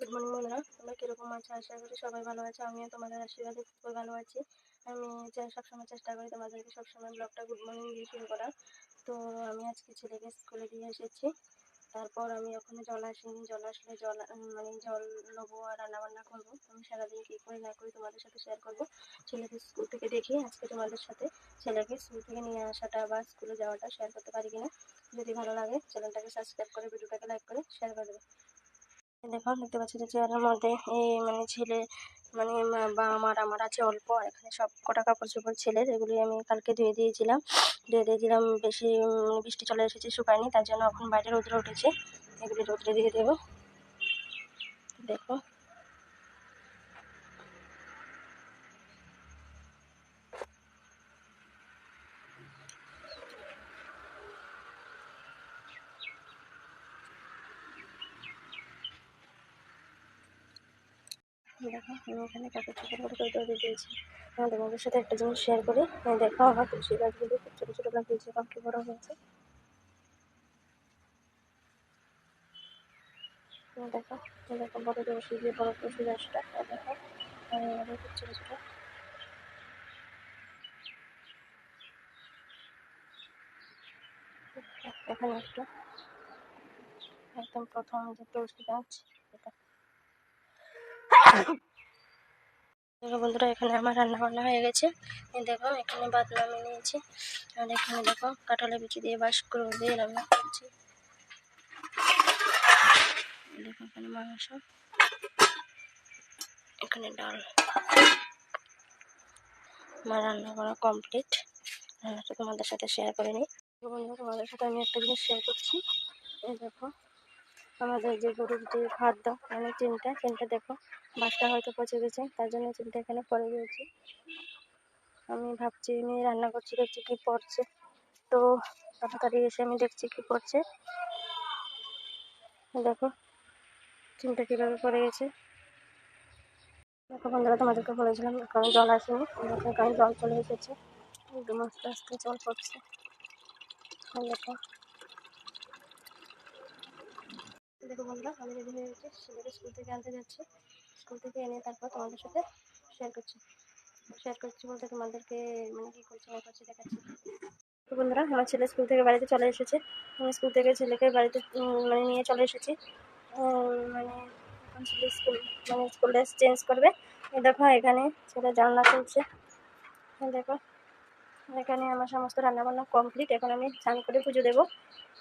Good morning বন্ধুরা, তোমরা কিরকম আছো? আশা করি সবাই ভালো আছো। আমিও তোমাদের আশীর্বাদে খুব ভালো আছি। আমি সবসময় চেষ্টা করি তোমাদেরকে সবসময় ব্লগটা গুড মর্নিং দিয়ে শুরু করার। তো আমি আজকে ছেলেকে স্কুলে দিয়ে এসেছি। তারপর আমি ওখানে জল আসিনি, জল আসলে জল নেবো আর রান্নাবান্না করবো। আমি সারাদিন কী করি না করি তোমাদের সাথে শেয়ার করবো। ছেলেকে স্কুল থেকে দেখি আজকে তোমাদের সাথে ছেলেকে স্কুল থেকে নিয়ে আসাটা বা স্কুলে যাওয়াটা শেয়ার করতে পারি কিনা। যদি ভালো লাগে চ্যানেলটাকে সাবস্ক্রাইব করে ভিডিওটাকে লাইক করে শেয়ার করে দেবে। দেখো, দেখতে পাচ্ছি যে চেয়ারের মধ্যে এই ছেলে বা আমার আছে অল্প, আর এখানে সব কটা কাপড় চোপড় ছেলের, এগুলি আমি কালকে ধুয়ে দিয়েছিলাম। বেশি বৃষ্টি চলে এসেছে, শুকায়নি, তার জন্য এখন বাইরে রোদ্রে উঠেছে। এগুলি রোদ্রে দিয়ে দেবো। দেখো, আমি এখানে কাপড় চোপড় করে রোদ্রে দিয়েছি। তোমাদের সাথে একটা জিনিস শেয়ার করি। দেখো, আমার তুলসী গাছগুলি খুব ছোটো ছোটো লাগিয়েছে, কত বড় হয়েছে। দেখো, দেখো বড় তুলসী দিয়ে বড় তুলসী গাছটা, দেখো খুব ছোটো ছোটো। এখানে একটা একদম প্রথম যে তুলসী গাছ, এটা। দেখো বন্ধুরা, এখানে আমার রান্না বান্না হয়ে গেছে। দেখো, এখানে ভাত নামিয়ে নিয়েছি, আর এখানে দেখো কাঁঠালের বিচি দিয়ে বাঁশকুড়ো দিয়ে রান্না করছি। দেখো, এখানে মাংস, এখানে ডাল। আমার রান্না করা কমপ্লিট। রান্নাটা তোমাদের সাথে শেয়ার করে নিই। বন্ধুরা, তোমাদের সাথে আমি একটা জিনিস শেয়ার করছি। এই দেখো, আমাদের যে গরুর যে খাদ্য, চিনটা দেখো, বাসটা হয়তো পচে গেছে, তার জন্য চিনটা এখানে পড়ে গিয়েছে। আমি ভাবছি, আমি রান্না করছি, দেখছি কি পড়ছে। তো তাড়াতাড়ি এসে আমি দেখছি কি পড়ছে। দেখো চিনটা কীভাবে পড়ে গেছে। দেখো বন্ধুরা, তোমাদেরকে বলেছিলাম এখানে জল আসেনি, এখানে জল চলে এসেছে, একদম আস্তে আস্তে জল পড়ছে। দেখো, দেখো বন্ধুরা, আমি রেডি হয়ে গেছি, ছেলেকে স্কুল থেকে আনতে যাচ্ছি। স্কুল থেকে এনে তারপর তোমাদের সাথে শেয়ার করছি বলতে তোমাদেরকে কী করছি না করছি দেখাচ্ছি। তো বন্ধুরা, আমার ছেলে স্কুল থেকে বাড়িতে চলে এসেছে। আমি স্কুল থেকে ছেলেকে বাড়িতে নিয়ে চলে এসেছি। এখন ছেলে স্কুল ড্রেস চেঞ্জ করবে। দেখো, এখানে ছেলে জানলা খুলছে। দেখো, এখানে আমার সমস্ত রান্নাবান্না কমপ্লিট। এখন আমি স্নান করে পুজো দেবো।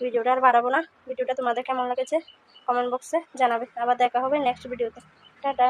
ভিডিওটা আর বাড়াবো না। ভিডিওটা তোমাদের কেমন লেগেছে কমেন্ট বক্সে জানাবে। আবার দেখা হবে নেক্সট ভিডিওতে। টাটা।